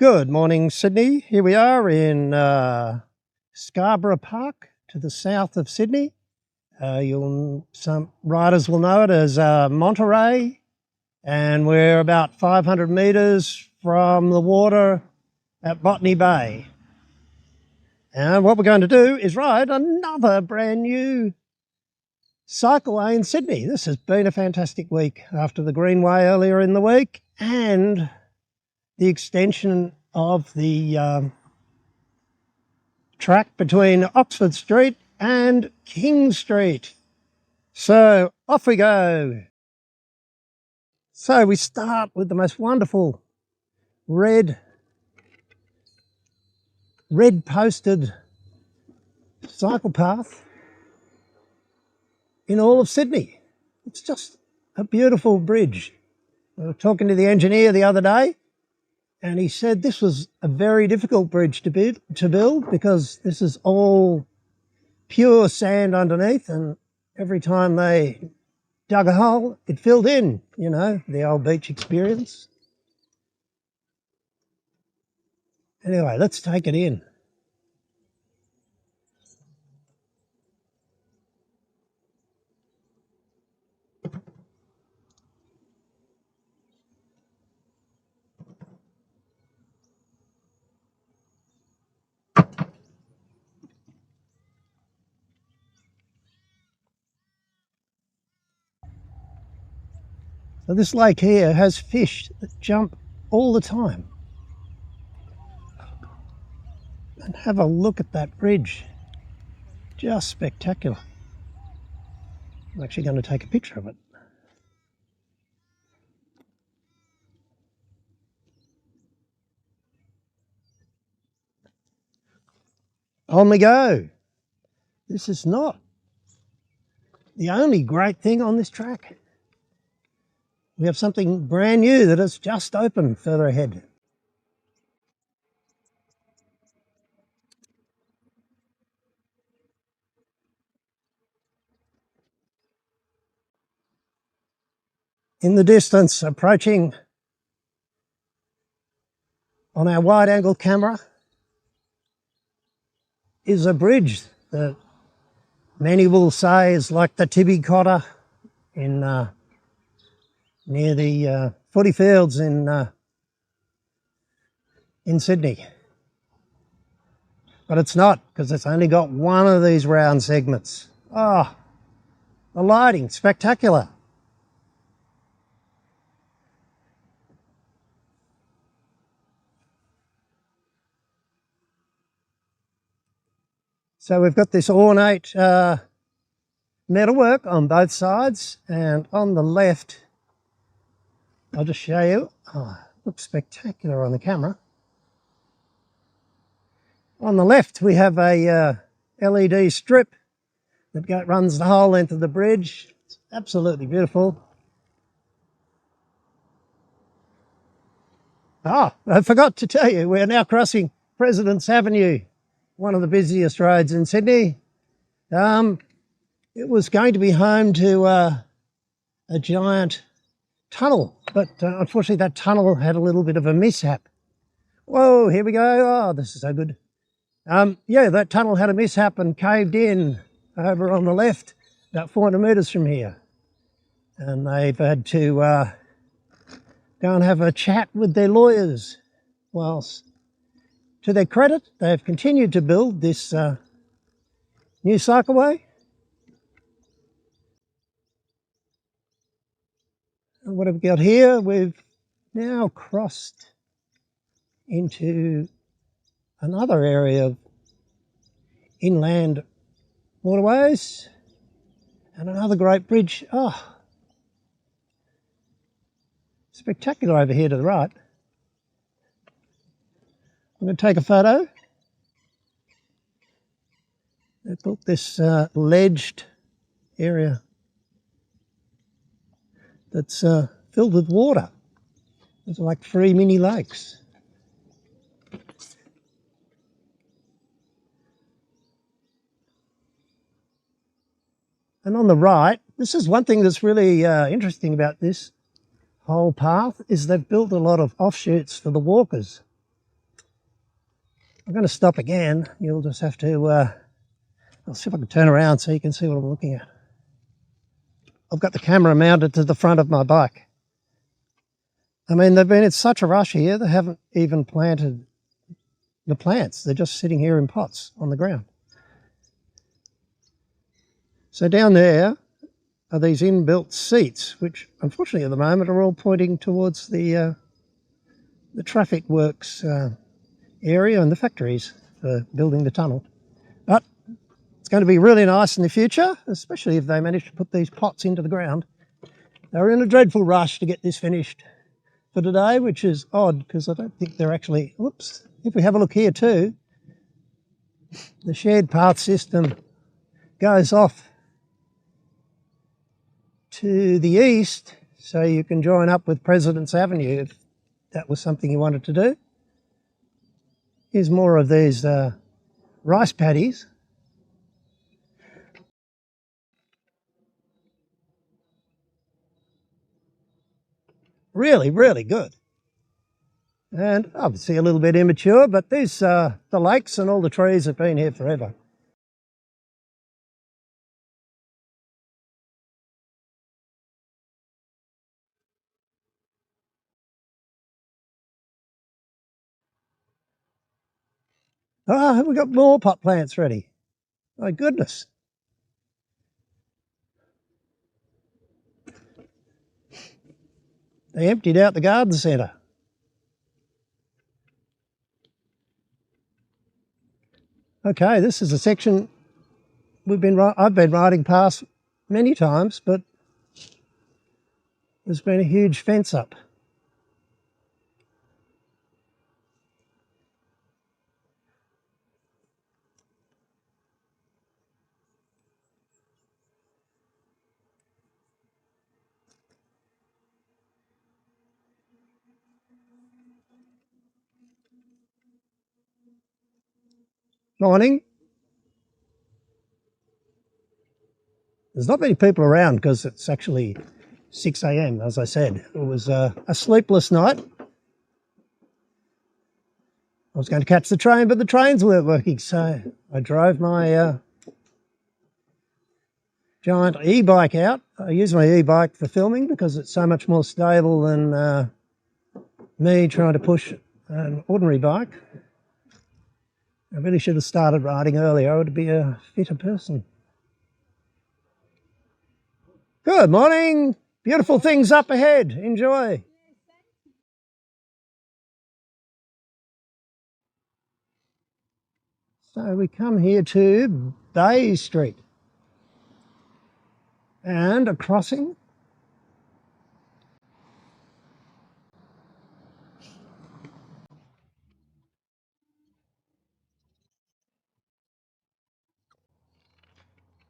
Good morning, Sydney. Here we are in Scarborough Park to the south of Sydney. Some riders will know it as Monterey, and we're about 500 metres from the water at Botany Bay. And what we're going to do is ride another brand new Cycleway in Sydney. This has been a fantastic week after the Greenway earlier in the week and the extension of the track between Oxford Street and King Street. So off we go. So we start with the most wonderful red posted cycle path in all of Sydney. It's just a beautiful bridge. I was talking to the engineer the other day, and he said this was a very difficult bridge to build because this is all pure sand underneath, and every time they dug a hole, it filled in, you know, the old beach experience. Anyway, let's take it in. So this lake here has fish that jump all the time. And have a look at that bridge. Just spectacular. I'm actually going to take a picture of it. On we go. This is not the only great thing on this track. We have something brand new that has just opened further ahead. In the distance, approaching on our wide-angle camera, is a bridge that many will say is like the Tibby Cotter in near the footy fields in Sydney. But it's not, because it's only got one of these round segments. Oh, the lighting, spectacular. So we've got this ornate metalwork on both sides, and on the left, I'll just show you. Oh, it looks spectacular on the camera. On the left, we have a LED strip that runs the whole length of the bridge. It's absolutely beautiful. Ah, I forgot to tell you, we're now crossing President's Avenue, one of the busiest roads in Sydney. It was going to be home to a giant tunnel, but unfortunately that tunnel had a little bit of a mishap. Whoa, here we go. Oh, this is so good. Yeah, that tunnel had a mishap and caved in over on the left, about 400 metres from here. And they've had to go and have a chat with their lawyers. Whilst, to their credit, they've continued to build this new cycleway. And what have we got here? We've now crossed into another area of inland waterways and another great bridge. Oh, spectacular over here to the right. I'm going to take a photo. They built this ledged area that's filled with water. It's like 3 mini lakes. And on the right, this is one thing that's really interesting about this whole path, is they've built a lot of offshoots for the walkers. I'm going to stop again. You'll just have to, I'll see if I can turn around so you can see what I'm looking at. I've got the camera mounted to the front of my bike. I mean, they've been in such a rush here, they haven't even planted the plants. They're just sitting here in pots on the ground. So down there are these inbuilt seats, which unfortunately at the moment are all pointing towards the traffic works area and the factories for building the tunnel. But it's going to be really nice in the future, especially if they manage to put these pots into the ground. They're in a dreadful rush to get this finished for today, which is odd because I don't think they're actually, whoops, if we have a look here too, the shared path system goes off to the east, so you can join up with President's Avenue if that was something you wanted to do. Here's more of these rice paddies. Really, really good. And obviously a little bit immature, but these, the lakes and all the trees have been here forever. Ah, we've got more pot plants ready. My goodness. They emptied out the garden centre. Okay, this is a section I've been riding past many times, but there's been a huge fence up. Morning. There's not many people around because it's actually 6 a.m, as I said. It was a sleepless night. I was going to catch the train, but the trains weren't working, so I drove my giant e-bike out. I use my e-bike for filming because it's so much more stable than me trying to push an ordinary bike. I really should have started riding earlier. I would be a fitter person. Good morning. Beautiful things up ahead. Enjoy. So we come here to Bay Street and a crossing.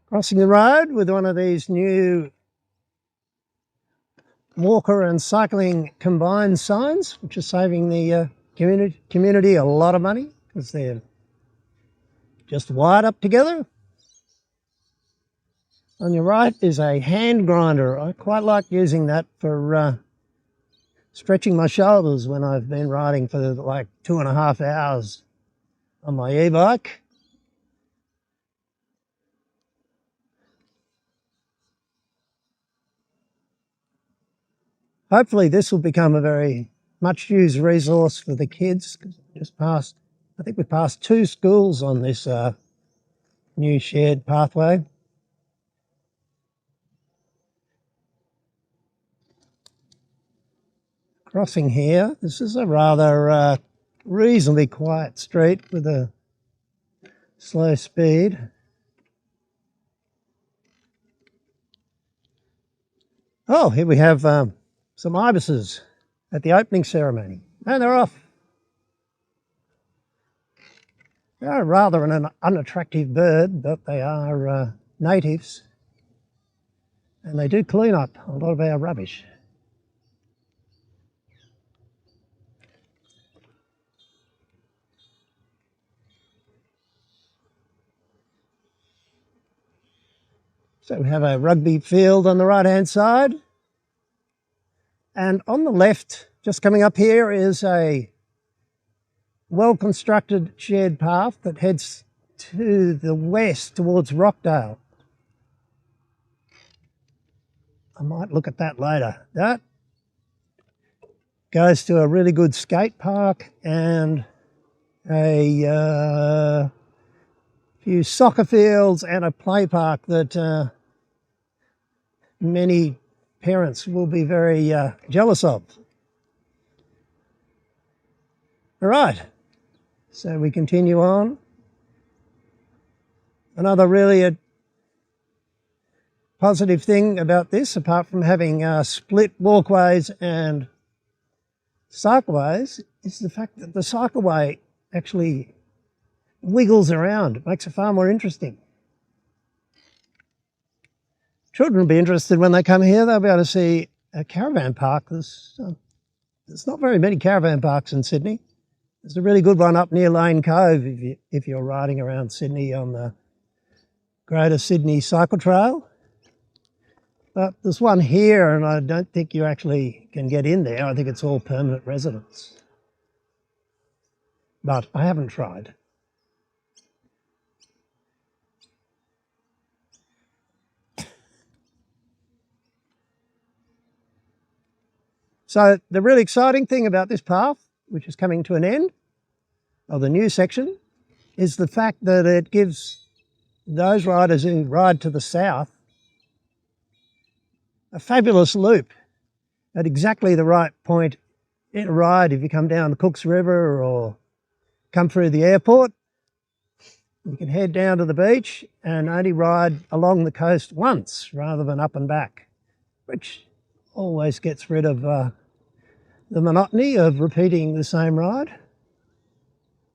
Crossing the road with one of these new walker and cycling combined signs, which are saving the community a lot of money because they're just wired up together. On your right is a hand grinder. I quite like using that for stretching my shoulders when I've been riding for like 2.5 hours on my e-bike. Hopefully this will become a very much used resource for the kids. I think we passed 2 schools on this new shared pathway. Crossing here, this is a rather reasonably quiet street with a slow speed. Oh, here we have some ibises at the opening ceremony, and they're off. They're rather an unattractive bird, but they are natives, and they do clean up a lot of our rubbish. So we have a rugby field on the right-hand side. And on the left, just coming up here, is a well-constructed shared path that heads to the west towards Rockdale. I might look at that later. That goes to a really good skate park and a few soccer fields and a play park that many parents will be very jealous of. All right, so we continue on. Another really positive thing about this, apart from having split walkways and cycleways, is the fact that the cycleway actually wiggles around. It makes it far more interesting. Children will be interested when they come here. They'll be able to see a caravan park. There's not very many caravan parks in Sydney. There's a really good one up near Lane Cove if you're riding around Sydney on the Greater Sydney Cycle Trail. But there's one here, and I don't think you actually can get in there. I think it's all permanent residents. But I haven't tried. So the really exciting thing about this path, which is coming to an end of the new section, is the fact that it gives those riders who ride to the south a fabulous loop at exactly the right point in a ride. If you come down the Cooks River or come through the airport, you can head down to the beach and only ride along the coast once rather than up and back, which always gets rid of the monotony of repeating the same ride.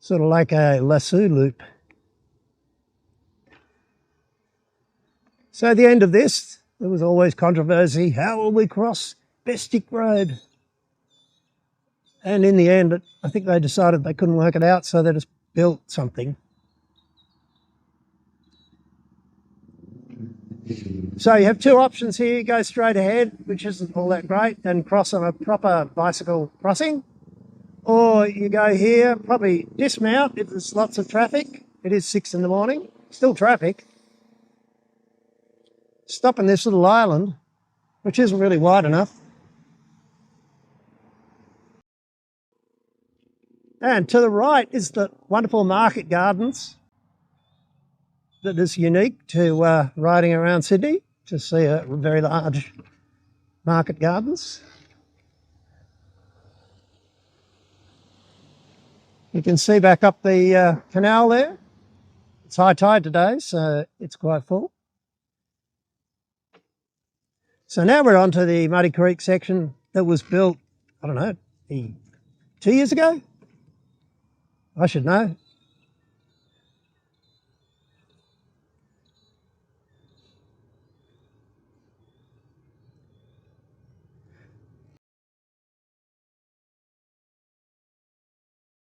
Sort of like a lasso loop. So at the end of this, there was always controversy. How will we cross Bestick Road? And in the end, I think they decided they couldn't work it out, so they just built something. So you have two options here. You go straight ahead, which isn't all that great, and cross on a proper bicycle crossing. Or you go here, probably dismount if there's lots of traffic. It is 6 in the morning, still traffic. Stop in this little island, which isn't really wide enough. And to the right is the wonderful market gardens that is unique to riding around Sydney, to see a very large market gardens. You can see back up the canal there. It's high tide today, so it's quite full. So now we're on to the Muddy Creek section that was built, I don't know, 2 years ago? I should know.